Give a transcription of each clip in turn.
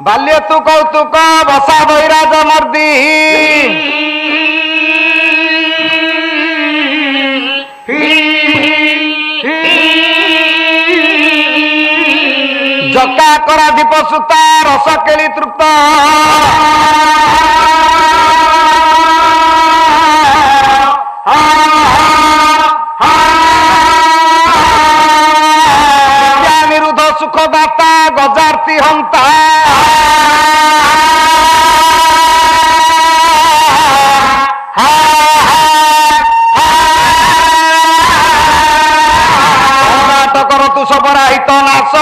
बाल्य तू कौतुक बसा बैराज मर्दी जका करा दीप सुता रस केली तृप्त निरुद्ध सुखदाता गजार्ती हंता कर्नाटकर तु सबरा हित नाश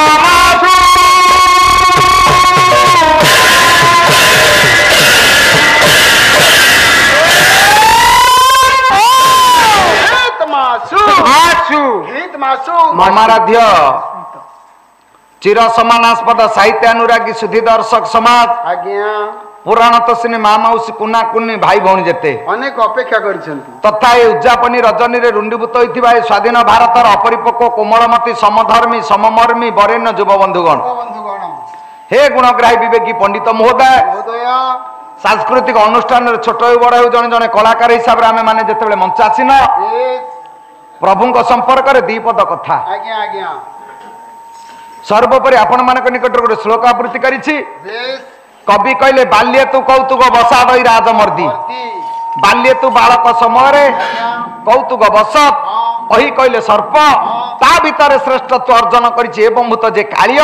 ममाराध्य चिर समानास्पद साहित्य अनुरागी सुधी दर्शक समाज आज्ञा पुराण तो सिने मामाउसी कुना कुनी भाई भौणी जेते अनेक अपेक्षा करिसंती तथा ए उद्यापनी रजनी रे रुंडीभूत होइथिबा ए स्वाधीन भारतर अपरिपक्व कोमलमती समधर्मी सममर्मी वरेण्य युव बंधुगण हे गुणग्राही विवेकी पंडित महोदय सांस्कृतिक अनुष्ठान रे छोट हो बड़ हो जने जने कलाकार हिसाब रे आमे माने जेतेबेले मंचासीन प्रभुंक संपर्क रे दीपद कथा आज्ञा आज्ञा सर्वोपरि आपण मानक निकट गोटे श्लोक आवृत्ति करिछि कवि कहले बाल्ये तू कौतुक बसा दई राजमर्दी बाल्ये तू बालक समय कौतुक बसत अही कहले सर्प ता भितर श्रेष्ठत्व अर्जन करिछि एवं भूत जे कालिय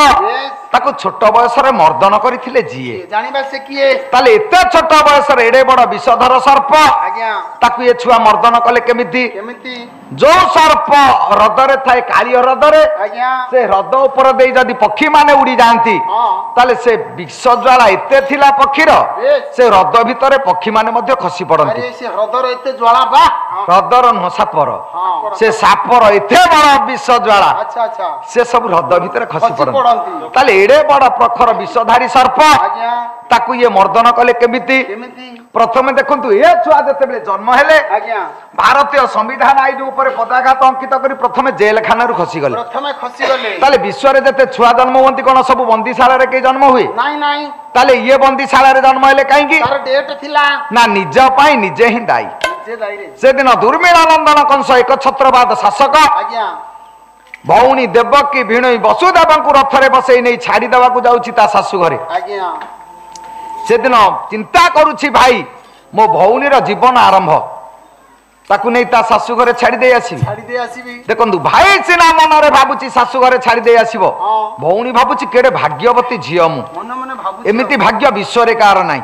ताको छोट बयस रे मर्दन करिथिले जिए जानिबा से किए ताले एते छोट बयस रे एडे बड़ विषधर सर्प आज्ञा ताकू ए छुआ मर्दन कले केमिति जो सर्प हृदय थाए काली हृदय से हृद ऊपर दे जदि पक्षी माने उड़ी जाती ताले से विष ज्वाला एते थिला पक्षीर से हृद भितर पक्षी माने मध्य खसी पड़ती हृदर नुह सापर से सापर एते बड़ विष ज्वाला से सब हृद भितर खसी पड़ती ताले एडे बड़ प्रखर विषधारी सर्प ताकू ये मर्दन कले केमिति प्रथमे देखंतु ए छुआ जतेबेले जन्म हेले भारतीय संविधान आईन ऊपर पदाघात अंकित करी प्रथमे जेल खाना रु खसी गले ताले विश्व रे जते छुआ जन्म होंती कोन सब बंदीशाला रे के जन्म हुए नाही ताले ये बंदीशाला रे जन्म हेले काई की तार डेट थिला ना निज पाई निजे ही दाई से दिन दुर्मिलानंदन कंस एक छत्रवाद शासक भौणी देवकी भिणई वसुदेवଙ୍କୁ रथरे बसई नहीं छाड़ी देवा को जाउची ता सासु घरे से दिन चिंता करुछि भाई मो भौणीर जीवन आरंभ ताकू नहीं ता सासु घरे छाड़ी दे आसीबी देखंतु भाई सिना मन रे भाबुची सासु घरे छाड़ी दे आसीबो भौणी भाबुची केडे भाग्यवती झियो मु एमिति भाग्य विश्व रे कार नाही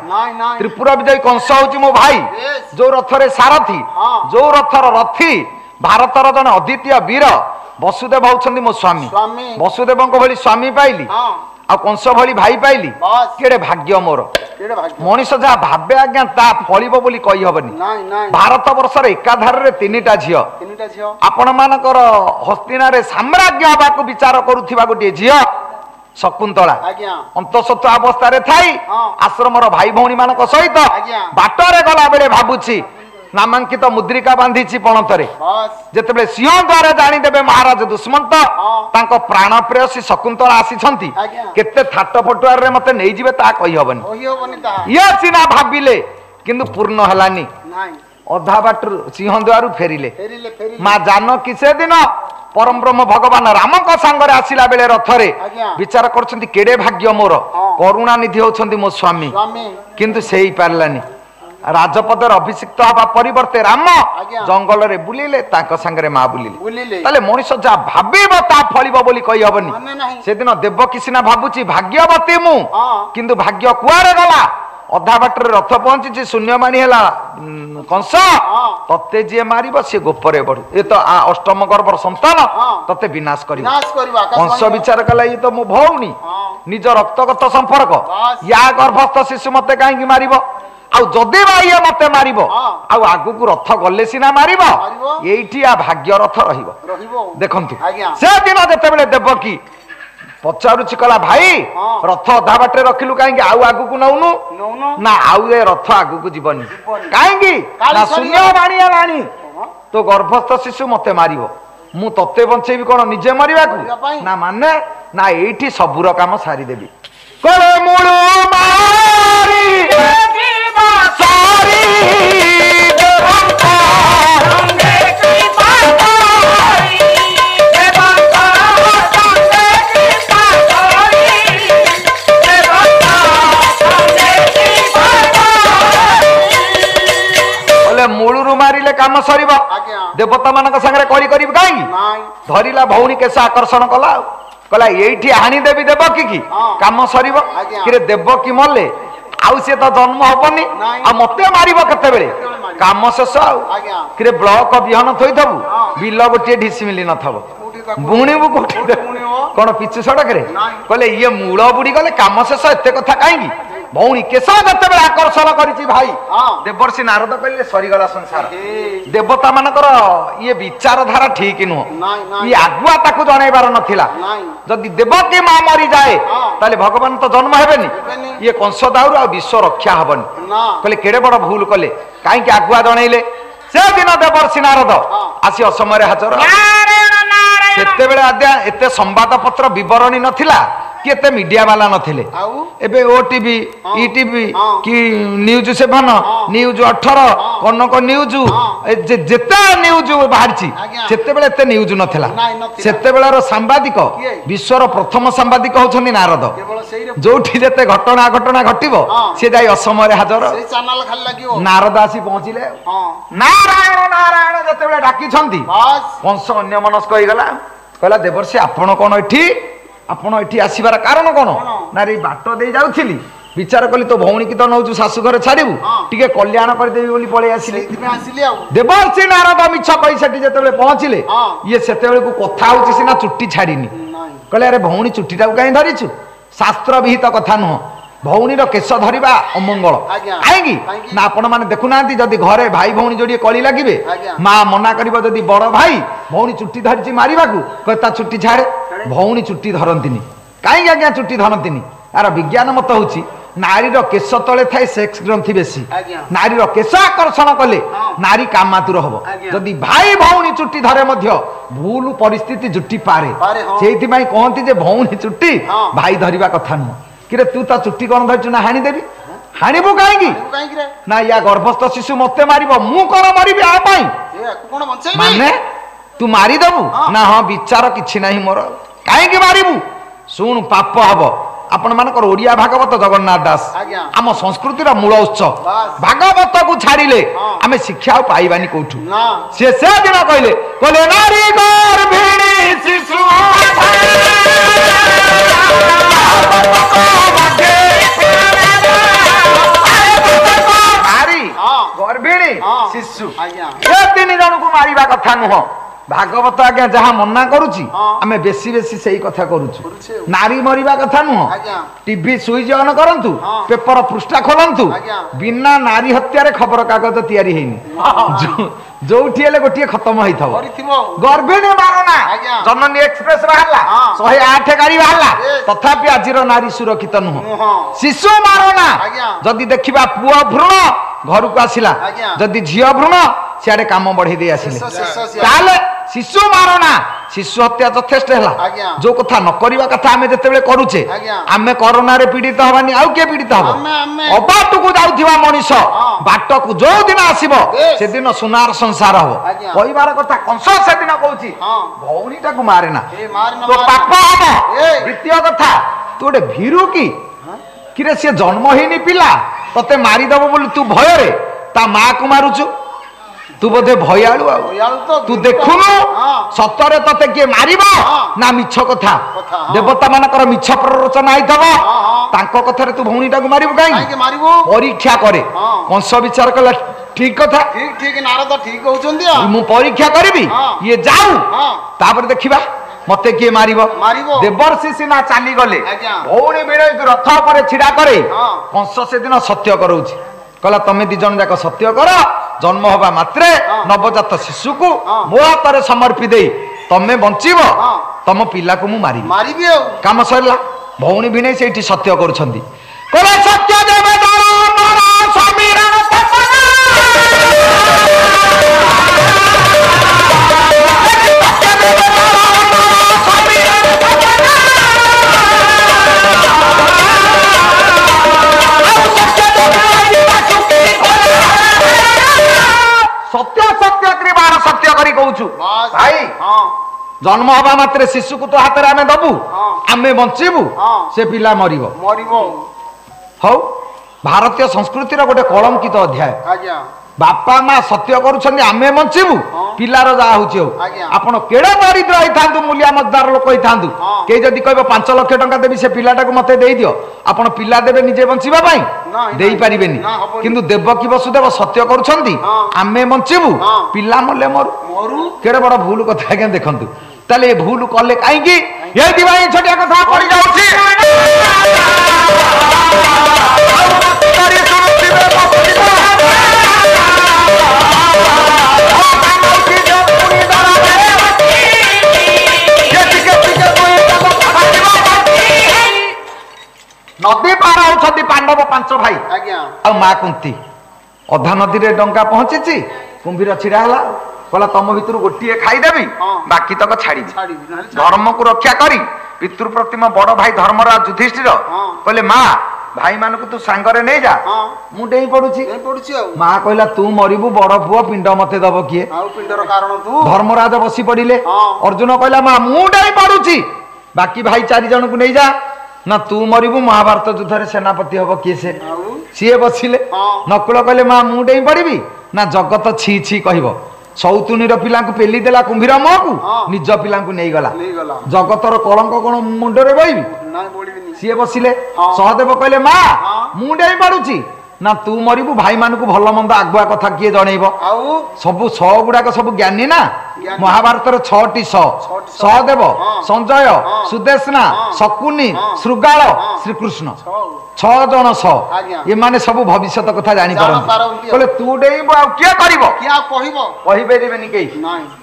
त्रिपुरा विजय कंस होची मो भाई जो रथरे सारथी जो रथर रथी भारतर जन अद्वितीय वीर वसुदेव होउछंदी मो स्वामी वसुदेवଙ୍କ भली स्वामी पाइली आ कंस भली भाई पाइली केडे भाग्य मोर मनीष जहाँ भावे आज्ञा ता फलिब बोली कही हबनी भारत वर्ष रे एकाधार रे तीनिटा झियो आपण मानकर हस्तिना रे साम्राज्य हबाकू विचार करूथिबा गोटे झियो शकुंतला अंतसत्व अवस्था रे थाई आश्रम रो भाई भौणी मानक सहित बाटरे गला बेले भाबुची नामांकित मुद्रिका बांधी पणतरे जेतेबेले सिंह द्वारा जानी देबे महाराज दुष्मंत तांको प्राण प्रेयसी शकुंतला आसीछंती केते थाट फटुआर रे मते नै जिवे ता कहि हबनी ये सिना भाबिले किंतु पूर्ण हलानी अधा बाट सिंह द्वारु फेरिले मां जानकी से दिन परम ब्रह्म भगवान राम को संगरे आसिला बेले रथरे विचार करछंती केडे भाग्य मोर करुणा निधि होछंती मो स्वामी किंतु सेही पारलानी राजपदर अभिषिक्त हवा परिवर्ते राम जंगल रे बुलिले तांको संगरे मां बुलिले ताले मनीष जा भाबिबो ता फलिबो बोली कहि हबनी से दिन देवकी सिना भाबुची भाग्यवती मु किंतु भाग्य कुआरे गला अधा बाटर रथ पहुंची शून्यमाणी है कंस तत्ते जी मारिब सी गोपरे बढ़ ये तो अष्टम गर्भर संतान तत्ते विनाश कर कंस विचार कला ये तो मो भौणी निज रक्तगत संपर्क या गर्भस्थ शिशु मते कहीं मारिब आउ जदि ये मते मारिब आउ आगु को रथ गले सिना मारिब एठी आ भाग्य रथ रहिब देखंतु से दिन जते बेले देवकी पचारुची कला भाई रथ अधा बाटे रखिलु कहीं आउ आगु को नौनु ना आउ ए रथ आगु को जीवनी कहीं ना शून्य बाणी लाणी तो गर्भस्थ शिशु मते मारिब मु तत्ते बंचेबी कोन निजे मरिबा को ना माने ना एठी सबुर काम सारी देबी କଳେ ମୂଳୁ ମାରି ସାରି ମୂଳରୁ ମାରିଲେ କାମ ସରିବ ଦେବତା ମାନଙ୍କ ସାଙ୍ଗରେ କଳି କରିବି କାହିଁକି ଧରିଲା ଭଉଣୀ କେଶ ଆକର୍ଷଣ କଲା ଆଉ କହିଲା ଏଇଠି ହାଣିଦେବି ଦେବକୀ କି କାମ ସରିବ କିରେ ଦେବକୀ ମଲେ ଆଉ ସିଏ ତ ଜନ୍ମ ହବନି ଆଉ ମତେ ମାରିବ କେତେବେଳେ କାମ ଶେଷ ଆଉ କିରେ ବ୍ଲକ ବିହନ ଥୋଇଥବୁ ବିଲ ଗୋଟିଏ ଢିସି ମିଳି ନଥବ ବୁଣିବୁ କୋଉଠି କଣ ପିଚୁ ସଡକରେ କହିଲେ ଇଏ ମୂଳ ବୁଡି ଗଲେ କାମ ଶେଷ ଏତେ କଥା କାହିଁକି ଭଉଣୀ କେଶ ଯେତେବେଳେ ଆକର୍ଷଣ କରିଛି ଭାଇ ଦେବର୍ଷି ନାରଦ କହିଲେ ସରିଗଲା ସଂସାର ଦେବତା ମାନଙ୍କର ଇଏ ବିଚାରଧାରା ଠିକ ନୁହଁ ଇଏ ଆଗୁଆ ତାକୁ ଜଣେଇବାର ନଥିଲା ଯଦି ଦେବକୀ ମା ମରିଯାଏ ତାହେଲେ ଭଗବାନ ତ ଜନ୍ମ ହେବେନି ଇଏ କଂସ ଦାଉରୁ ଆଉ ବିଶ୍ୱ ରକ୍ଷା ହବନି କହିଲେ କେଡେ ବଡ ଭୁଲ କଲେ କାହିଁକି ଆଗୁଆ ଜଣେଇଲେ ସେଦିନ ଦେବର୍ଷି ନାରଦ ଆସି ଅସମୟରେ ହାଜର ସେତେବେଳେ ଆଦ୍ୟା ଏତେ ସମ୍ବାଦ ପତ୍ର ବିବରଣୀ ନଥିଲା कि एते मीडिया वाला नथिले एबे ओटीवी ईटीवी कि न्यूज 7 न्यूज 18 कनक न्यूज जेते न्यूज बाहरची सेते बेले एते न्यूज नथिला सेते बेलार सांबादिक विश्वर प्रथम सांबादिक होछनी नारद जोठी जेते घटना घटना घटिबो से जाई असमय हाजर से चैनल खाली लागियो नारद आसी पहुंचिले नारायण नारायण जेते बेले डाकी छंती कंस अन्य मनस्क होई गला कहला देवर्षि आपण कोन एठी आपण एठी आसीबार कारण कोन ना रे बाट दे जाउथिली विचार कली तो भौणी की तो नौजु सासु घर छाड़िबू टिके कल्याण कर देबी बोली पळे आसीले देवर्षि नारद मिछ कहि सेठी जेतेबेले पहुंचिले ये सेतेबेले को कथा होची सिना चुट्टी छाड़ीनी कहले अरे भौणी चुट्टीटा काई धरिछु शास्त्र विहित कथा नुह भौणी रो केश धरिबा अमंगल काहेकी ना आपण माने देखु नांती जदी घरे भाई भौणी जोडी कली लागिबे मां मना करिवो जदी बड़ भाई भौणी चुट्टी धरिछि मारिबा को कहता चुट्टी छाड़े भौणी चुट्टी धरंतिनी काहेकी आज्ञा चुट्टी धरंतिनी आर विज्ञान मत होछि नारी रो केश तळे थाए सेक्स ग्रंथि बेसी नारी रो केश आकर्षण कले नारी कामातुर हबो जदी भाई भौणी चुट्टी धरे मध्य भूल परिस्थिति जुट्टी पारे सेहिति माई कहंती जे भौणी चुट्टी भाई धरिबा कथा न किरे तू ता चुट्टी कोन धरचु ना हानि देबी हानिबो काहेकी ना या गर्भस्थ शिशु मते मारिबो मु कोन मारिबी आ पाई कोन बंचैबी माने तू मारी देबू ना हां विचार किछि नाही मोर काहेकी मारिबू सुन पाप हबो आपण मानकर ओडिया भागवत जगन्नाथ दास आम संस्कृतिर मूल उत्सव भागवत को छाड़िले आमे शिक्षा पाइबानी कोठू से दिन कहले नारी गर्भिणी शिशु नारी गर्भिणी शिशु ये तीन जन को मारिबा कथा नुह भागवत आज्ञा जहाँ मना करुची आमे बेसी बेसी सही कथा करूछु नारी मरिबा कथा नुह टीवी स्विच ऑन करंतु पेपर पृष्ठा खोलंतु बिना नारी हत्या रे खबर कागज तैयारी हेनी जोठी हेले गोटिए खत्म होई थबो गर्भिणी मारना जननी एक्सप्रेस बाहला 108 गाड़ी बाहला तथापि आजिर नारी सुरक्षित नुह शिशु मारना जदी देखिबा पुआ भ्रूण घर को आसिला जदी झियो भ्रूण सियाडे काम बढ़ी दे आसिले ताले शिशु मारना शिशु हत्या यथेष्ट है जो कथा न करवा कथा आमे जेतेबेले करूचे आमे कोरोना रे पीड़ित हबानी आउ के पीड़ित हबो अबाट को जाउथिबा मनीष बाट को जो दिन आसीबो से दिन सुनार संसार हबो कहिबार कथा कंस से दिन कहूची भौणीटा को मारेना तो पाप हबो द्वितीय कथा तू गोटे भीरु की किरे से जन्म हेनी पिला तते मारी दबो बोली तू भय रे ता मां को मारुचु तू बोधे भयालु तू देखुनु सतरे तते किए मारिबो ना मिछ कथा देवता मानकर मिछ प्ररोचना आइथबो तांको कथारे तू भौणीटा को मारिबो काई परीक्षा करे कंस विचार कला ठीक कथा ठीक ठीक नारद ठीक होचंदी मु परीक्षा करबी ये जाऊ तापर देखिबा मते किए मारिबो देवर्षि सिना चाली गले भौणी बिणे रथ पर छिडा करे कंस से दिन सत्य करौची कहला तमे दी जन जाक सत्य कर जन्म हवा मात्रे नवजात शिशु को मो हाथ समर्पी दे तमे बंचीब तम पिला को मु मारिबी काम सरला भौणी भिणे सेठी सत्य करूछंदी कहला सत्य देवे सत्य कृपार सत्य करी कहूछु भाई जन्म हवा मात्रे शिशु को तो हाथ में आमे दबु आमे बंचीबु से पिला मरिबो हौ भारतीय संस्कृतिर गोटे कलंकित अध्याय बापा माँ सत्य करुछन्ति आमे बंचीबु पिलार जा होछि हो आपण केडे दरिद्र होइथांतु मूल्य मजदार लोक होइथांतु के जदी कहबो 5 लाख टंका देबी से पिलाटा को मते देई दियो आपण पिला देबे निजे बंचीबा पई देई परिबेनी किंतु देवकी वसुदेव सत्य करुछन्ति आमे बंचीबु पिला मले मरु केडे बड़ भूल कथा आज्ञा देखंतु ताले ए भूल कले काई की ये दिवाई छोटिया कथा पड़ी जाउछि तारे सुरति में नदी पार होती पांडव 5 भाई आ माँ कुंती अधा नदी रे डंका पहुंची कुंभीर छिड़ा है कहला तुम भितर गोटे खाईदेवी बाकी तक छाड़ी धर्म को रक्षा करी पितृ प्रतिम बड़ भाई धर्मराज युधिष्ठिर कहले माँ भाई मान को तू सांगरे नहीं जा मु डेई पड़ुची माँ कहला तू मरिबू बड़ पुओ पिंड मते दब किए धर्मराज बसी पड़िले अर्जुन कहला माँ मु डेई पड़ुची बाकी भाई 4 जन को नहीं जा ना तू मरिबू महाभारत युद्ध रे सेनापति हब किए से सीए बसिले नकुल कहले माँ मु डेई पड़िबी ना जगत छी छी कहबो सौतुनी पिला पेली देला कुंभीर मुह को निज पिला नहीं गला जगतर कलंक कौन मुंडे बईबी सी बसिले सहदेव कहले माँ मुंडे पड़ुची ना तू मरिबू भाई मान को भल मंद आगुआ कथा किए जनइब सबू स गुड़ाक सब ज्ञानी ना महाभारत 6टी सहदेव संजय सुदेशना शकुनी श्रृगाल श्रीकृष्ण 6 जन ये माने सब भविष्य कथा जानी कहले तू डेइब आ किया करिवो किया कहिवो कहि बेरिबेनी के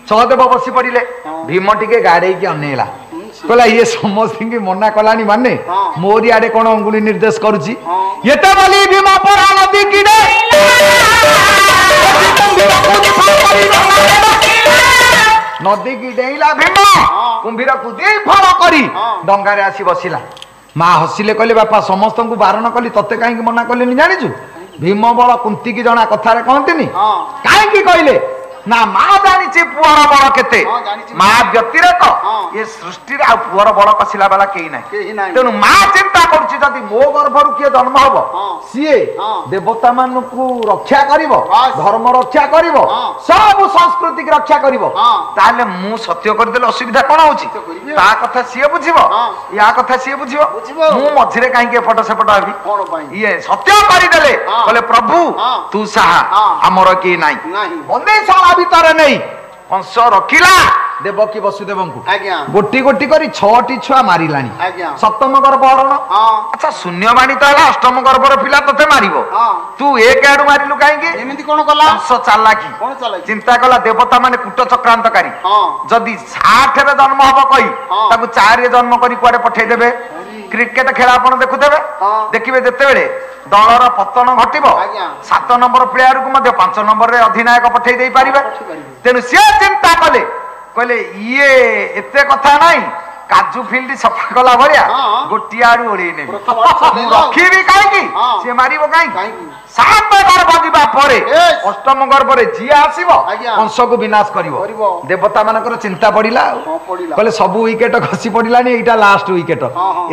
सहदेव बसी पड़िले भीम टिके गाड़े की अनेला कहला ये समस्त की मना कलानी माने मोरी आडे कोन अंगुली निर्देश करूची येते बोली भीम परा नदी किडे नदी की डेइला भीम कुंभीर को दे फल करी डंगा रे आसी बसिला माँ हसिले कहले बापा समस्त को बारण कली तते कहीं मना कले जानिचु भीम बल कुंती की जना कथा कहती कहीं कहले ना माँ जानी पुअर बड़ केते माँ व्यतिरेक ये सृष्टि पुअर बड़ कसिला वाला कहीं ना तेणु माँ चिंता करुच्ची जदि मो गर्भर किए जन्म हम सीए देवता मान को रक्षा करिवो धर्म रक्षा करिवो सब संस्कृति की रक्षा करिवो ताले मु सत्य करदेले असुविधा कोन होची ता कथा सीए बुझिवो या कथा सीए बुझिवो मु मझिरे काहे के फटो सेपट हबी ये सत्य करदेले कहले प्रभु तू साहा हमर की नाही बंदे साला भीतर नहीं कंस रखिला देवकी वसुदेव को गोटी गोटी करी 6टी छुआ मारिलानी सप्तम गर्भ हरण अच्छा शून्यवाणी तो है अष्टम गर्भर पिला तते मारिबो तू एक आडू मारिलु काहेकी एमिति कोन कला कंस चालाकी चिंता कला देवता माने कूट चक्रांतकारी जदि 60 रे जन्म हबो कहि ताकू 4 रे जन्म करी कुआडे पठै देबे क्रिकेट खेला आपण देखुदेबे देखिबे जते बेले दलर पतन घटिब 7 नंबर प्लेयर को 5 नंबर रे अधिनायक पठै दे पारिबे तेनु से चिंता कले कहले ये एते कथा नहीं काजू फील्ड सफा कला भरिया गोटी आडू ओळी ने रखी भी काई की से मारिबो काई 7 गर्भ दिबा परे अष्टम गर्भ रे जिया आसीबो कंस को विनाश करिवो देवता मानकर चिंता पड़िला कहले सब विकेट खसी पड़िलानी एटा लास्ट विकेट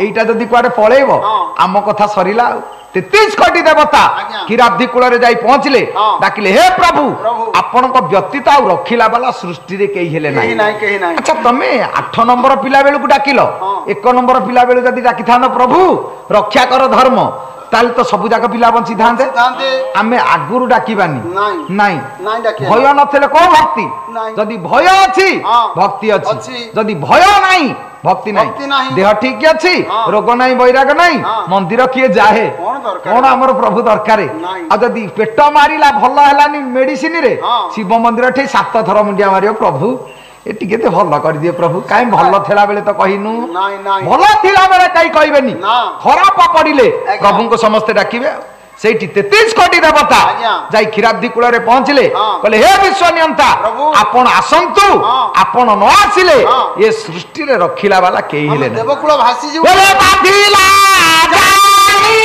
एटा जदी कुआडे पळेइबो आम कथा सरिला 33 कोटी देवता किराब्धी कूल रे जाई पहुंचले डाकिले हे प्रभु आपण को व्यक्तित आ रखिला वाला सृष्टि रे केही हेले नाही अच्छा तमे 8 नंबर पिला बेलु को डाकिलो 1 नंबर पिला बेलु जदी डाकी थानो प्रभु रक्षा कर धर्म ताले तो सब जाक पिला बंची थांते आमे आगुरु डाकिबानी नाही भय नथले को भक्ति जदी भय अछि भक्ति अछि जदी भय नाही भक्ति नहीं देह ठीक अच्छी रोग नहीं बैराग नहीं मंदिर किए जाए कौन आमर प्रभु दरकार आदि पेट मारिला भल है मेडिसिन रे शिव मंदिर ठी 7 थर मुंडिया मारियो प्रभु ये भल कर दिए प्रभु कहीं भल थिला बेले तो कहिनु भल थिला बेले कहीं कहबेनी खराब पड़िले प्रभु को समस्ते डाकिबे सेठी 33 कोटी देवता जाई खिराब्धी कूल रे पहुंचले कहले हे विश्वनियंता आपण आसंतु आपण न आसिले ये सृष्टि रे रखिला वाला केही हेले ना देवकुल भासी जीव बोले बाधिला जानी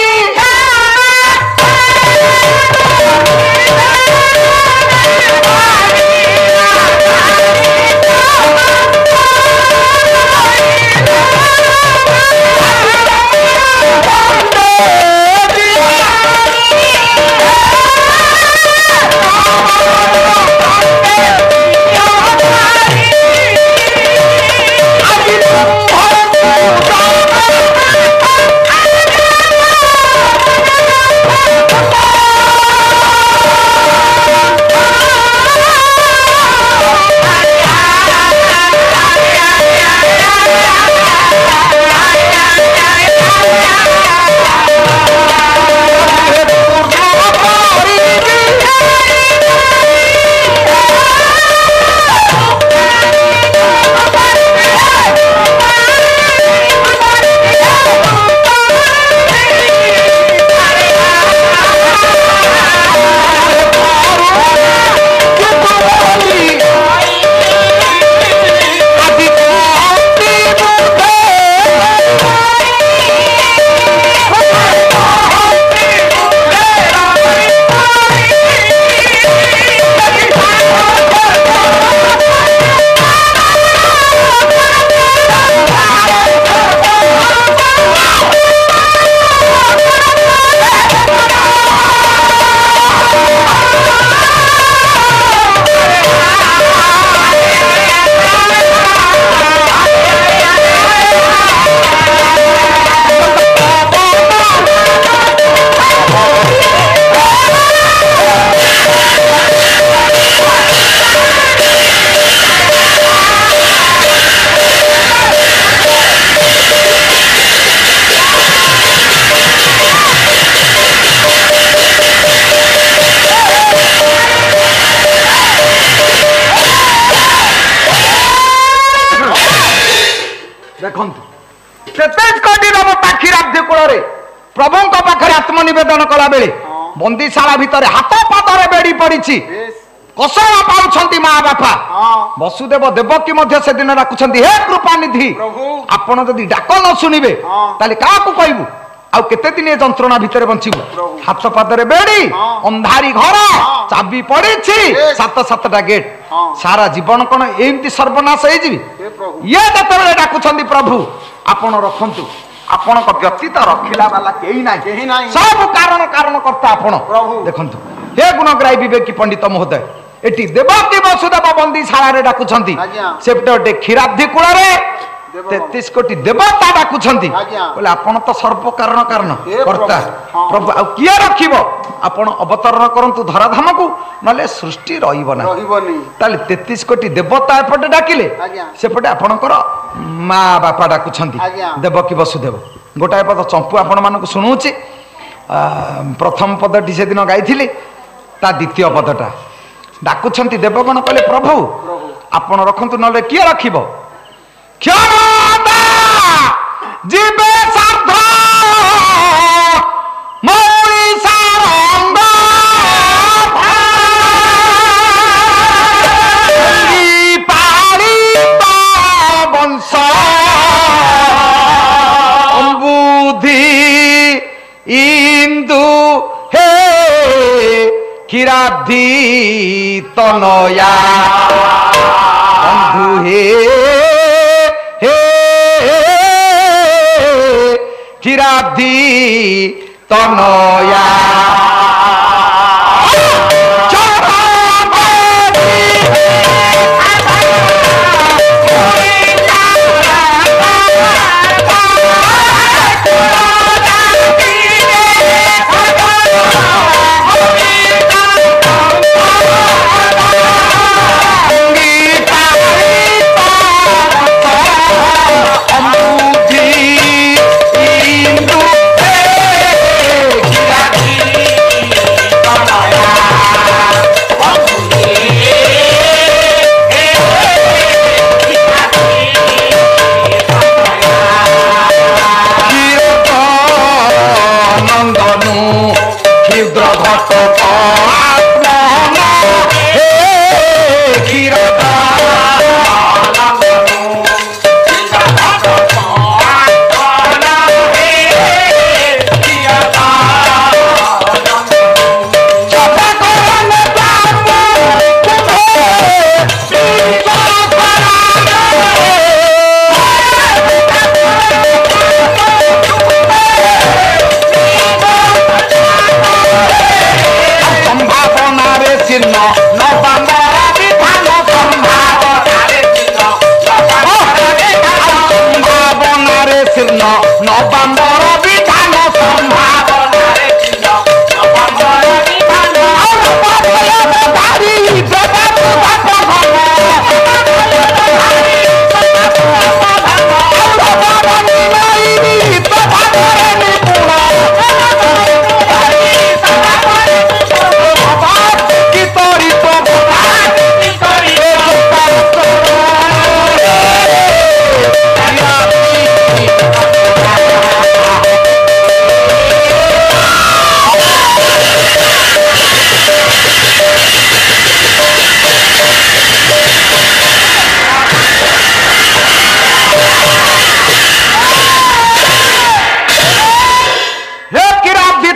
ପ୍ରଭୁଙ୍କ ପାଖରେ ଆତ୍ମନିବେଦନ କଲା ବେଳେ ବନ୍ଦୀଶାଳା ଭିତରେ ହାତ ପାଦରେ ବେଡି ପଡିଛି, କଷଣ ପାଉଛନ୍ତି ମା ବାପା। ବସୁଦେବ ଦେବକୀ ମଧ୍ୟ ସେଦିନ ଡାକୁଛନ୍ତି, ହେ କୃପାନିଧି, ଆପଣ ଯଦି ଡାକ ନ ଶୁଣିବେ ତାହେଲେ କାହାକୁ କହିବୁ? ଆଉ କେତେ ଦିନ ଏ ଯନ୍ତ୍ରଣା ଭିତରେ ବଞ୍ଚିବୁ? ହାତ ପାଦରେ ବେଡି, ଅନ୍ଧାରି ଘର, ଚାବି ପଡିଛି, 7-7ଟା ଗେଟ୍। ସାରା ଜୀବନ କଣ ଏମିତି ସର୍ବନାଶ ହେଇଯିବି? ଇଏ ଯେତେବେଳେ ଡାକୁଛନ୍ତି ପ୍ରଭୁ ଆପଣ ରଖନ୍ତୁ, ଆପଣଙ୍କ ବ୍ୟତୀତ ରଖିଲା ବାଲା କେହି ନାହିଁ, ସବୁ କାରଣ କର୍ତ୍ତା ଆପଣ। ଦେଖନ୍ତୁ ହେ ଗୁଣଗ୍ରାହୀ ବିବେକୀ ପଣ୍ଡିତ ମହୋଦୟ, ଏଠି ଦେବକୀ ବସୁଦେବ ବନ୍ଦୀଶାଳାରେ ଡାକୁଛନ୍ତି, ସେପଟେ ଗୋଟେ କ୍ଷୀରାବ୍ଧି କୂଳରେ 33 କୋଟି ଦେବତା ଡାକୁଛନ୍ତି। କହିଲେ ଆପଣ ତ ସର୍ବ କାରଣ କର୍ତ୍ତା ପ୍ରଭୁ, ଆଉ କିଏ ରଖିବ? ଆପଣ ଅବତରଣ କରନ୍ତୁ ଧରାଧାମକୁ, ନହେଲେ ସୃଷ୍ଟି ରହିବ ନାହିଁ। ତାହେଲେ 33 କୋଟି ଦେବତା ଏପଟେ ଡାକିଲେ, ସେପଟେ ଆପଣଙ୍କର ମା ବାପା ଡାକୁଛନ୍ତି ଦେବକୀ ବସୁଦେବ। ଗୋଟାଏ ପଦ ଚମ୍ପୁ ଆପଣ ମାନଙ୍କୁ ଶୁଣୁଛି। ପ୍ରଥମ ପଦଟି ସେଦିନ ଗାଇଥିଲି, ତା ଦ୍ୱିତୀୟ ପଦଟା ଡାକୁଛନ୍ତି ଦେବଗଣ। କହିଲେ ପ୍ରଭୁ ଆପଣ ରଖନ୍ତୁ, ନହେଲେ କିଏ ରଖିବ? କ୍ଷମତା ଯିବେ ସାର୍ଥ ମୌଳିଶାରଙ୍ଗ ପାଳିତ ବଂଶ ବୁଦ୍ଧି ଇନ୍ଦୁ ହେ କ୍ଷୀରାବ୍ଧି ତନୟା ବନ୍ଧୁ ହେ କ୍ଷୀରାବ୍ଧି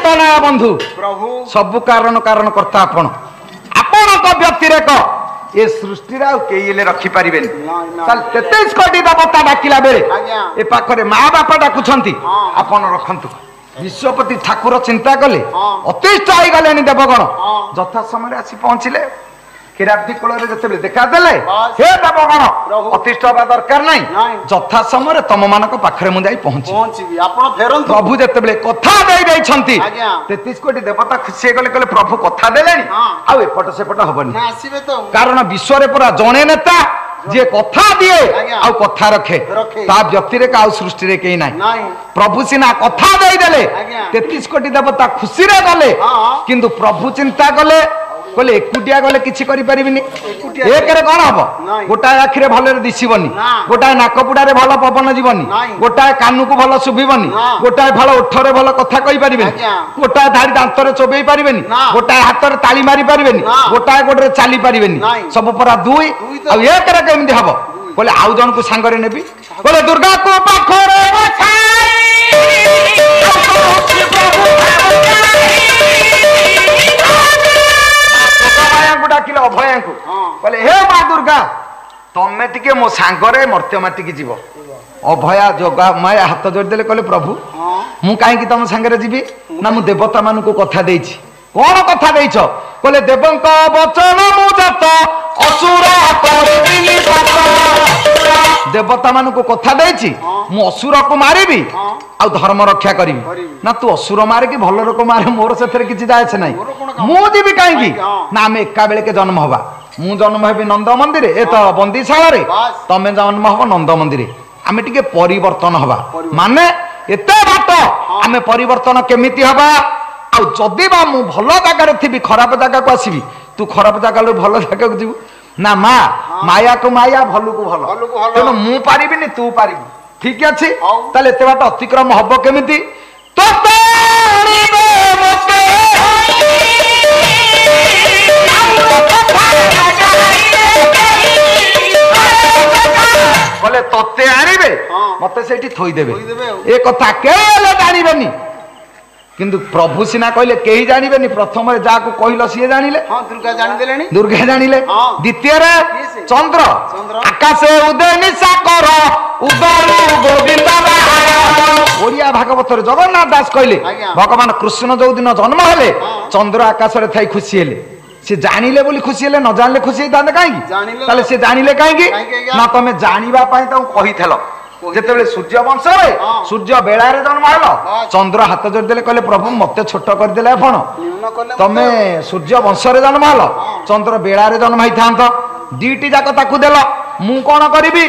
ତନୟା बंधु प्रभु सबु कारण कर्ता आपण आपणक व्यतिरेक ए सृष्टि रखी पारे 33 कोटी देवता डाकिला बेले ए पाखरे माँ बापा डाकुछंती आपण रखंतु विश्वपति ठाकुर चिंता कले अतिष्ठ हो गले देवगण यथा समय आसी पहुंचले କ୍ଷୀରାବ୍ଧି କୂଳରେ ଯେତେବେଳେ ଦେଖାଦେଲେ ହେ ଦେବଗଣ ଅତିଷ୍ଠ ହେବା ଦରକାର ନାହିଁ ଯଥା ସମୟରେ ତମମାନଙ୍କ ପାଖରେ ମୁଁ ଯାଇ ପହଞ୍ଚିବି ଆପଣ ଫେରନ୍ତୁ ପ୍ରଭୁ ଯେତେବେଳେ କଥା ଦେଇଛନ୍ତି 33 କୋଟି ଦେବତା ଖୁସି ହେଇଗଲେ କହିଲେ ପ୍ରଭୁ କଥା ଦେଲେଣି ଆଉ ଏପଟ ସେପଟ ହବନି କାରଣ ବିଶ୍ୱରେ ପୁରା ଜଣେ ନେତା जे कथा दिए आउ कथा रखे ता व्यतिरेक आउ सृष्टि रे केही नाही प्रभु सिना कथा देई देले 33 कोटी देवता खुशी रे गले किंतु प्रभु चिंता कले କହିଲେ ଏକୁଟିଆ ଗଲେ କିଛି କରିପାରିବିନି ଏକୁଟିଆ ଏକରେ କଣ ହବ ନାଇଁ। ଗୋଟାଏ ଆଖିରେ ଭଲରେ ଦିଶିବନି ନା। ଗୋଟାଏ ନାକପୁଡାରେ ଭଲ ପବନ ଯିବନି ନାଇଁ। ଗୋଟାଏ କାନକୁ ଭଲ ଶୁଭିବନି ନା। ଗୋଟାଏ ଭଲ ଓଠରେ ଭଲ କଥା କହିପାରିବେନି ଆଜ୍ଞା। ଗୋଟାଏ ଧାଡ଼ି ଦାନ୍ତରେ ଚୋବେଇ ପାରିବେନି ନା। ଗୋଟାଏ ହାତରେ ତାଳି ମାରି ପାରିବେନି ନା। ଗୋଟାଏ ଗୋଡରେ ଚାଲି ପାରିବେନି ନାଇଁ। ସବୁ ପରା ଦୁଇ ଦୁଇ ତ। ଆଉ ଏକରେ କେମିତି ହବ କହିଲେ ଆଉ ଜଣକୁ ସାଙ୍ଗରେ ନେବି କହିଲେ ଦୁର୍ଗାକୁ ପାଖରେ ଡାକିଲେ ଅଭୟାଙ୍କୁ ହଁ। କହିଲେ ହେ ମା ଦୁର୍ଗା ତମେ ଟିକେ ମୋ ସାଙ୍ଗରେ ମର୍ତ୍ତ୍ୟ ମାଟିକି ଯିବ ଅଭୟା ଯୋଗା ମାୟା ହାତ ଯୋଡ଼ିଦେଲେ କହିଲେ ପ୍ରଭୁ ହଁ ମୁଁ କାହିଁକି ତମ ସାଙ୍ଗରେ ଯିବି ନା ମୁଁ ଦେବତା ମାନଙ୍କୁ କଥା ଦେଇଛି କଣ କଥା ଦେଇଛ କହିଲେ ଦେବଙ୍କ ବଚନ ମୁଁ ଜାତ ଅସୁର କରିବିନି ପାପ। ଦେବତା ମାନଙ୍କୁ କଥା ଦେଇଛି ମୁଁ ଅସୁରକୁ ମାରିବି ଆଉ ଧର୍ମ ରକ୍ଷା କରିବି ନା ତୁ ଅସୁର ମାରିକି ଭଲ ଲୋକ ମାରେ ମୋର ସେଥିରେ କିଛି ଦାୟସ ନାହିଁ ମୁଁ ଯିବି କାହିଁକି ନା ଆମେ ଏକା ବେଳକେ ଜନ୍ମ ହବା ମୁଁ ଜନ୍ମ ହେବି ନନ୍ଦ ମନ୍ଦିରେ ଏ ତ ବନ୍ଦିଶାଳାରେ ତମେ ଜନ୍ମ ହବ ନନ୍ଦ ମନ୍ଦିରେ ଆମେ ଟିକେ ପରିବର୍ତ୍ତନ ହବା ମାନେ ଏତେ ବାଟ ଆମେ ପରିବର୍ତ୍ତନ କେମିତି ହବା ଆଉ ଯଦି ବା ମୁଁ ଭଲ ଜାଗାରେ ଥିବି ଖରାପ ଜାଗାକୁ ଆସିବି ତୁ ଖରାପ ଜାଗାରୁ ଭଲ ଜାଗାକୁ ଯିବୁ ନା ମା ମାୟାକୁ ମାୟା ଭଲକୁ ଭଲ ଭଲକୁ ଭଲ। ତେଣୁ ମୁଁ ପାରିବିନି ତୁ ପାରିବୁ ଠିକ ଅଛି ହଉ। ତାହେଲେ ଏତେ ବାଟ ଅତିକ୍ରମ ହବ କେମିତି ତୋତେ ଆଣିବେ ମୋତେ କହିଲେ ତତେ ଆଣିବେ ହଁ। ମତେ ସେଇଠି ଥୋଇଦେବେ ଥୋଇଦେବେ ଆଉ। ଏ କଥା କେବେ ଜାଣିବେନି କିନ୍ତୁ ପ୍ରଭୁ ସିନା କହିଲେ କେହି ଜାଣିବେନି ପ୍ରଥମରେ ଯାହାକୁ କହିଲ ସିଏ ଜାଣିଲେ ହଁ ଦୁର୍ଗା ଜାଣିଦେଲେଣି ଦୁର୍ଗା ଜାଣିଲେ ହଁ। ଦ୍ୱିତୀୟରେ କିଏ ସେ? ଚନ୍ଦ୍ର ଚନ୍ଦ୍ର। ଆକାଶେ ଉଦୟ ନିଶା କର ଉଦୟରୁ ଗୋବିନ୍ଦ ବାହାର। ଓଡିଆ ଭାଗବତରେ ଜଗନ୍ନାଥ ଦାସ କହିଲେ ଆଜ୍ଞା। ଭଗବାନ କୃଷ୍ଣ ଯୋଉଦିନ ଜନ୍ମ ହେଲେ ହଁ। ଚନ୍ଦ୍ର ଆକାଶରେ ଥାଇ ଖୁସି ହେଲେ ସେ ଜାଣିଲେ ବୋଲି ଖୁସି ହେଲେ ନ ଜାଣିଲେ ଖୁସି ହେଇଥାନ୍ତେ କାହିଁକି ଜାଣିଲେ ତାହେଲେ ସେ ଜାଣିଲେ କାହିଁକି କାହିଁକି ଆଜ୍ଞା? ନା ତମେ ଜାଣିବା ପାଇଁ ତାଙ୍କୁ କହିଥିଲ ଯେତେବେଳେ ସୂର୍ଯ୍ୟ ବଂଶରେ ହଁ। ସୂର୍ଯ୍ୟ ବେଳାରେ ଜନ୍ମ ହେଲ ହଁ। ଚନ୍ଦ୍ର ହାତ ଯୋଡ଼ିଦେଲେ କହିଲେ ପ୍ରଭୁ ମତେ ଛୋଟ କରିଦେଲେ ଆପଣ ନ୍ୟୁନ କଲେ ତମେ ସୂର୍ଯ୍ୟ ବଂଶରେ ଜନ୍ମ ହେଲ ଚନ୍ଦ୍ର ବେଳାରେ ଜନ୍ମ ହେଇଥାନ୍ତ ଦିଟି ଯାକ ତାକୁ ଦେଲ ମୁଁ କଣ କରିବି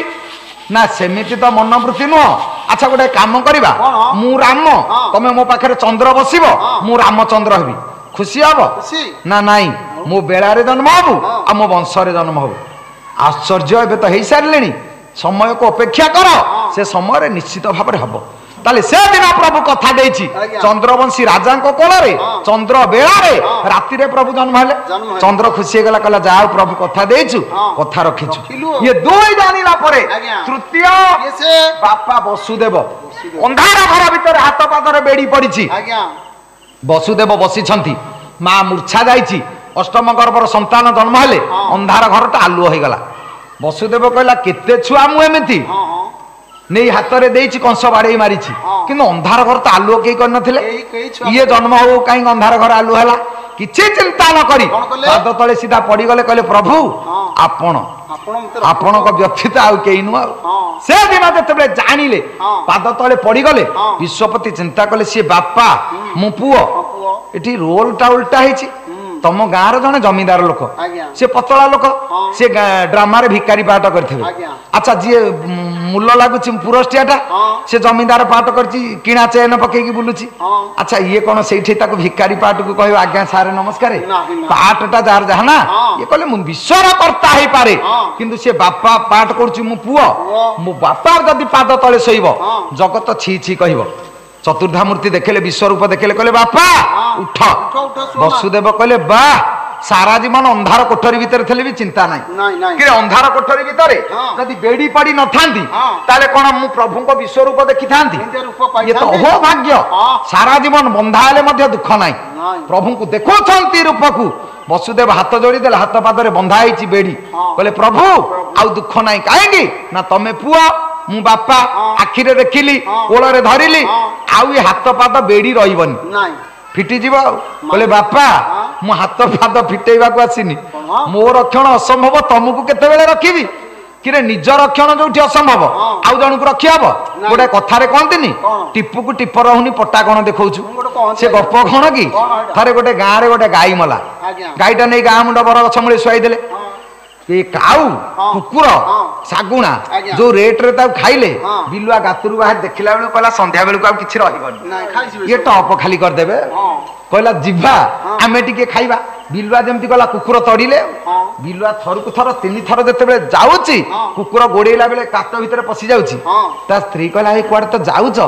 ନା ସେମିତି ତ ମନୋବୃତ୍ତି ନୁହଁ ଆଚ୍ଛା ଗୋଟେ କାମ କରିବା କଣ? ମୁଁ ରାମ ହଁ। ତମେ ମୋ ପାଖରେ ଚନ୍ଦ୍ର ବସିବ ହଁ। ମୁଁ ରାମଚନ୍ଦ୍ର ହେବି ଖୁସି ହବ ଖୁସି ନା ନାଇଁ ମୋ ବେଳାରେ ଜନ୍ମ ହବୁ ହଁ। ଆଉ ମୋ ବଂଶରେ ଜନ୍ମ ହବୁ ଆଶ୍ଚର୍ଯ୍ୟ ଏବେ ତ ହେଇସାରିଲେଣି ସମୟକୁ ଅପେକ୍ଷା କର ସେ ସମୟରେ ନିଶ୍ଚିତ ଭାବରେ ହବ ତାହେଲେ ସେଦିନ ପ୍ରଭୁ କଥା ଦେଇଛି ଆଜ୍ଞା। ଚନ୍ଦ୍ରବଂଶୀ ରାଜାଙ୍କ କୋଳରେ ହଁ। ଚନ୍ଦ୍ର ବେଳାରେ ହଁ। ରାତିରେ ପ୍ରଭୁ ଜନ୍ମ ହେଲେ ଜନ୍ମ ହେଲେ। ଚନ୍ଦ୍ର ଖୁସି ହେଇଗଲା କହିଲା ଯାହା ହଉ ପ୍ରଭୁ କଥା ଦେଇଛୁ ହଁ। କଥା ରଖିଛୁ ରଖିଲୁ। ଇଏ ଦୁଇ ଜାଣିଲା ପରେ ଆଜ୍ଞା। ତୃତୀୟ କିଏ ସେ ବାପା ବସୁଦେବ ବସୁଦେବ। ଅନ୍ଧାର ଘର ଭିତରେ ହାତ ପାଦରେ ବେଡି ପଡିଛି ଆଜ୍ଞା ବସୁଦେବ ବସିଛନ୍ତି ମା ମୂର୍ଚ୍ଛା ଯାଇଛି ଅଷ୍ଟମ ଗର୍ଭର ସନ୍ତାନ ଜନ୍ମ ହେଲେ ହଁ। ଅନ୍ଧାର ଘରଟା ଆଲୁଅ ହେଇଗଲା ବସୁଦେବ କହିଲା କେତେ ଛୁଆ ମୁଁ ଏମିତି ହଁ ହଁ ନେଇ ହାତରେ ଦେଇଛି କଂସ ବାଡେଇ ମାରିଛି ହଁ। କିନ୍ତୁ ଅନ୍ଧାର ଘର ତ ଆଲୁଅ କେହି କରିନଥିଲେ କେହି ଛୁଆ ଇଏ ଜନ୍ମ ହଉ କାହିଁକି ଅନ୍ଧାର ଘର ଆଲୁଅ ହେଲା କିଛି ଚିନ୍ତା ନ କରି କଣ କଲେ? ପାଦ ତଳେ ସିଧା ପଡିଗଲେ କହିଲେ ପ୍ରଭୁ ହଁ। ଆପଣ ଆପଣ ମତେ ଆପଣଙ୍କ ବ୍ୟତୀତ ଆଉ କେହି ନୁହଁ ଆଉ ହଁ। ସେଦିନ ଯେତେବେଳେ ଜାଣିଲେ ହଁ। ପାଦ ତଳେ ପଡିଗଲେ ହଁ। ବିଶ୍ୱପତି ଚିନ୍ତା କଲେ ସିଏ ବାପା ମୁଁ ପୁଅ ପୁଅ ଏଠି ରୋଲଟା ଉଲ୍ଟା ହେଇଛି ହୁଁ। ତମ ଗାଁର ଜଣେ ଜମିଦାର ଲୋକ ଆଜ୍ଞା ସେ ପତଳା ଲୋକ ହଁ। ସେ ଡ୍ରାମାରେ ଭିକାରୀ ପାଠ କରିଥିବେ ଆଜ୍ଞା। ଆଚ୍ଛା ଯିଏ ମୂଲ ଲାଗୁଛି ପୁରଷ୍ଟିଆଟା ହଁ। ସେ ଜମିଦାର ପାଠ କରିଛି କିଣା ଚେନ ପକେଇକି ବୁଲୁଛି ହଁ। ଆଚ୍ଛା ଇଏ କଣ ସେଇଠି ତାକୁ ଭିକାରୀ ପାଠକୁ କହିବ ଆଜ୍ଞା ସାର୍ ନମସ୍କାର ନାହିଁ, ନାହିଁ। ପାଠଟା ଯାହାର ଯାହା ନା ହଁ। ଇଏ କହିଲେ ମୁଁ ବିଶ୍ୱର କର୍ତ୍ତା ହେଇପାରେ ହଁ। କିନ୍ତୁ ସେ ବାପା ପାଠ କରୁଛି ମୁଁ ପୁଅ ପୁଅ। ମୋ ବାପା ଯଦି ପାଦ ତଳେ ଶୋଇବ ହଁ। ଜଗତ ଛି ଛି କହିବ ଚତୁର୍ଦ୍ଧା ମୂର୍ତ୍ତି ଦେଖିଲେ ବିଶ୍ୱରୂପ ଦେଖିଲେ କହିଲେ ବାପା ହଁ। ଉଠ ଉଠ, ଶୁଅ ନା। ବସୁଦେବ କହିଲେ ବା ସାରା ଜୀବନ ଅନ୍ଧାର କୋଠରୀ ଭିତରେ ଥିଲେ ବି ଚିନ୍ତା ନାହିଁ ନାଇଁ ନାଇଁ କି ଅନ୍ଧାର କୋଠରୀ ଭିତରେ ହଁ। ଯଦି ବେଡି ପଡି ନଥାନ୍ତି ହଁ। ତାହେଲେ କଣ ମୁଁ ପ୍ରଭୁଙ୍କ ବିଶ୍ୱରୂପ ଦେଖିଥାନ୍ତି ଏମିତିଆ ରୂପ ଇଏ ତ ପାଇଥାନ୍ତି। ଅହୋଭାଗ୍ୟ ହଁ। ସାରା ଜୀବନ ବନ୍ଧା ହେଲେ ମଧ୍ୟ ଦୁଃଖ ନାହିଁ ନାଇଁ। ପ୍ରଭୁଙ୍କୁ ଦେଖୁଛନ୍ତି ରୂପକୁ ବସୁଦେବ ହାତ ଯୋଡ଼ିଦେଲେ ହାତ ପାଦରେ ବନ୍ଧା ହେଇଛି ବେଡି ହଁ। କହିଲେ ପ୍ରଭୁ ଆଉ ଦୁଃଖ ନାହିଁ କାହିଁକି ନା ତମେ ପୁଅ ମୁଁ ବାପା ହଁ। ଆଖିରେ ଦେଖିଲି ହଁ। କୋଳରେ ଧରିଲି ହଁ। ଆଉ ଏ ହାତ ପାଦ ବେଡି ରହିବନି ନାଇଁ ଫିଟିଯିବ ଆଉ କହିଲେ ବାପା ହଁ। ମୁଁ ହାତ ପାଦ ଫିଟେଇବାକୁ ଆସିନି କଣ? ମୋ ରକ୍ଷଣ ଅସମ୍ଭବ ତମକୁ କେତେବେଳେ ରଖିବି କିରେ ନିଜ ରକ୍ଷଣ ଯୋଉଠି ଅସମ୍ଭବ ହଁ। ଆଉ ଜଣକୁ ରଖି ହବ ନାଇଁ। ଗୋଟେ କଥାରେ କହନ୍ତିନି କଣ? ଟିପୁକୁ ଟିପ ରହୁନି ପଟା କଣ ଦେଖଉଛୁ ମୁଁ ଗୋଟେ କହନ୍ତି ସେ ଗପ କଣ କି କଣ ଏଇଟା? ଥରେ ଗୋଟେ ଗାଁରେ ଗୋଟେ ଗାଈ ମଲା ଆଜ୍ଞା ଗାଈଟା ନେଇ ଗାଁ ମୁଣ୍ଡ ବର ଗଛ ମୂଳେ ଶୁଆଇ ଦେଲେ ହଁ ଏ କାଉ ହଁ। କୁକୁର ହଁ। ଶାଗୁଣା ଆଜ୍ଞା। ଯୋଉ ରେଟରେ ତାକୁ ଖାଇଲେ ହଁ। ବିଲୁଆ ଗାତରୁ ବାହାରି ଦେଖିଲା ବେଳକୁ କହିଲା ସନ୍ଧ୍ୟା ବେଳକୁ ଆଉ କିଛି ରହିବନି ନାଇଁ ଖାଇଯିବେ ଇଏ ଟପ ଖାଲି କରିଦେବେ ହଁ କହିଲା ଯିବା ହଁ। ଆମେ ଟିକେ ଖାଇବା ବିଲୁଆ ଯେମିତି ଗଲା କୁକୁର ତଡ଼ିଲେ ବିଲୁଆ ଥରକୁ ଥର 3 ଥର ଯେତେବେଳେ ଯାଉଛି କୁକୁର ଗୋଡେଇଲା ବେଳେ ଗାତ ଭିତରେ ପଶି ଯାଉଛି ତା ସ୍ତ୍ରୀ କହିଲା ଏଇ କୁଆଡେ ତ ଯାଉଛ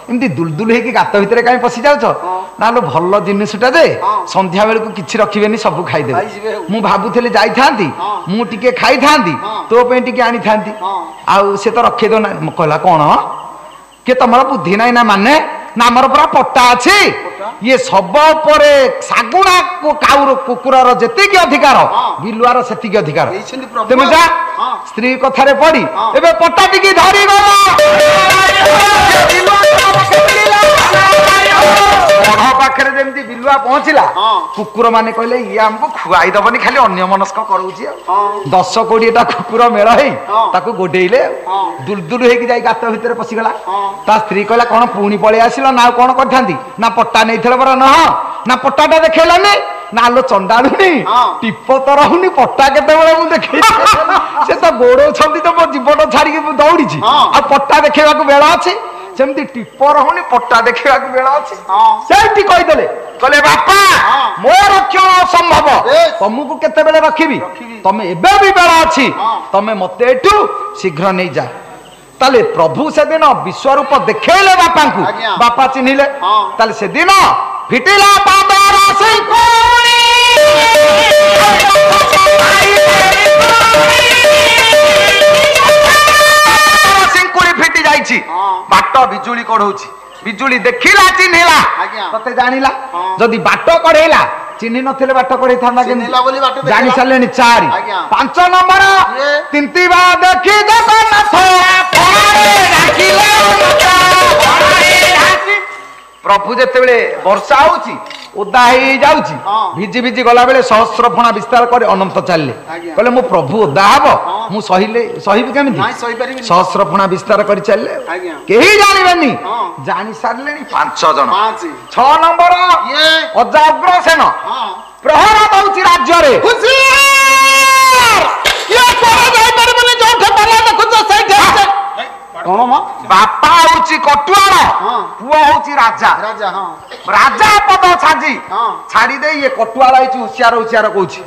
ଏମିତି ଦୁଲଦୁଲ ହେଇକି ଗାତ ଭିତରେ କାହିଁ ପଶି ଯାଉଛ ନାଲୋ ଭଲ ଜିନିଷଟା ଯେ ସନ୍ଧ୍ୟା ବେଳକୁ କିଛି ରଖିବେନି ସବୁ ଖାଇଦେବେ ମୁଁ ଭାବୁଥିଲି ଯାଇଥାନ୍ତି ମୁଁ ଟିକେ ଖାଇଥାନ୍ତି ତୋ ପାଇଁ ଟିକେ ଆଣିଥାନ୍ତି ଆଉ ସେ ତ ରଖେଇ ଦଉ ନା କହିଲା କଣ କିଏ ତମର ବୁଦ୍ଧି ନାହିଁ ନା ମାନେ ନା ଆମର ପୁରା ପଟ୍ଟା ଅଛି ଇଏ ଶବ ଉପରେ ଶାଗୁଣା କାଉର କୁକୁରର ଯେତିକି ଅଧିକାର ବିଲୁଆର ସେତିକି ଅଧିକାର ତେଣୁ ଯା ସ୍ତ୍ରୀ କଥାରେ ପଡି ଏବେ ପଟ୍ଟା ଟିକେ ଧରିଗଲା ପାଖରେ ଯେମିତି ବିଲୁଆ ପହଞ୍ଚିଲା କୁକୁର ମାନେ କହିଲେ ଇଏ ଆମକୁ ଖୁଆଇ ଦବନି ଖାଲି ଅନ୍ୟ ମନସ୍କ କରଉଛି 10-20ଟା କୁକୁର ମେଳ ହେଇ ତାକୁ ଗୋଡେଇଲେ ଦୁଲଦୁଲ ହେଇକି ଯାଇ ଗାତ ଭିତରେ ପଶିଗଲା ତା ସ୍ତ୍ରୀ କହିଲା କଣ ପୁଣି ପଳେଇ ଆସିଲ ନା ଆଉ କଣ କରିଥାନ୍ତି ନା ପଟ୍ଟା ନେଇଥିଲେ ପରା ନା ପଟ୍ଟାଟା ଦେଖେଇଲାନି ନା ଲୋ ଚଣ୍ଡାଳୁନି ଟିପ ତ ରହୁନି ପଟ୍ଟା କେତେବେଳେ ମୁଁ ଦେଖେଇ ସେ ତ ଗୋଡଉଛନ୍ତି ତ ମୋ ଜୀବନ ଛାଡିକି ଦୌଡିଛି ଆଉ ପଟ୍ଟା ଦେଖେଇବାକୁ ବେଳ ଅଛି ସେମିତି ଟିପ ରହୁନି ପଟ୍ଟା ଦେଖିବାକୁ ବେଳ ଅଛି ସେଇଠି କହିଦେଲେ କହିଲେ ବାପା ମୋ ରକ୍ଷଣ ଅସମ୍ଭବ ତମକୁ କେତେବେଳେ ରଖିବି ତମେ ଏବେ ବି ବେଳ ଅଛି ତମେ ମତେ ଏଠୁ ଶୀଘ୍ର ନେଇଯା ତାହେଲେ ପ୍ରଭୁ ସେଦିନ ବିଶ୍ୱରୂପ ଦେଖେଇଲେ ବାପାଙ୍କୁ ବାପା ଚିହ୍ନିଲେ ତାହେଲେ ସେଦିନ ଫିଟିଲା ପାଦର ସିଙ୍କୁଳି ଫିଟି ଯାଇଛି ବାଟ ବିଜୁଳି କଢଉଛି ବିଜୁଳି ଦେଖିଲା ଚିହ୍ନିଲା ତତେ ଜାଣିଲା ଯଦି ବାଟ କଢେଇଲା ଚିହ୍ନି ନଥିଲେ ବାଟ କଢେଇଥାନ୍ତା ଜାଣି ସାରିଲେଣି 4 5 ନମ୍ବର ତିନ୍ତିବା ଦେଖି ଜଗନ୍ନାଥ ପ୍ରଭୁ ଯେତେବେଳେ ବର୍ଷା ହଉଛି ଓଦା ହେଇ ଯାଉଛି ଭିଜି ଭିଜି ଗଲା ବେଳେ ସହସ୍ର ଫଣା ବିସ୍ତାର କରି ଅନନ୍ତ ଚାଲିଲେ କହିଲେ ମୋ ପ୍ରଭୁ ଓଦା ହବ ମୁଁ ସହିବି କେମିତି ସହସ୍ର ଫଣା ବିସ୍ତାର କରି ଚାଲିଲେ କେହି ଜାଣିବେନି ଜାଣି ସାରିଲେଣି 5 ଜଣ 6 ନମ୍ବର ଅଜା ଅଗ୍ରସେନ ପ୍ରହର ଦଉଛି ରାଜ୍ୟରେ ବାପା ହଉଛି କଟୁଆଳ ପୁଅ ହଉଛି ରାଜା ରାଜା ପଦ ଛାଡି ଦେଇ ଇଏ କଟୁଆଳ ହେଇଛି ହୁସିଆର କହୁଛି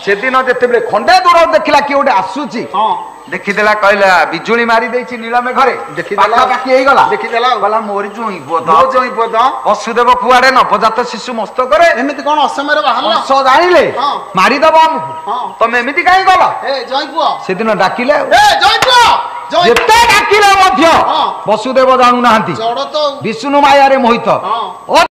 ସେଦିନ ଯେତେବେଳେ ଖଣ୍ଡେ ଦୂର ଦେଖିଲା କିଏ ଗୋଟେ ଆସୁଛି ଦେଖିଦେଲା କହିଲା ବିଜୁଳି ମାରି ଦେଇଛି ନୀଳମେ ଘରେ ପାଖାପାଖି ହେଇଗଲା କହିଲା ମୋରି ଜୋଇଁ ପୁଅ ବସୁଦେବ କୁଆଡେ ନବଜାତ ଶିଶୁ ମସ୍ତକରେ ଏମିତି କଣ ଅସମୟରେ ଜାଣିଲେ ମାରିଦବ ଆମକୁ ତମେ ଏମିତି କାହିଁ ଗଲ ସେଦିନ ଡାକିଲେ ଯେତେ ଡାକିଲେ ମଧ୍ୟ ବସୁଦେବ ଜାଣୁନାହାନ୍ତି ବିଷ୍ଣୁ ମାୟାରେ ମୋହିତ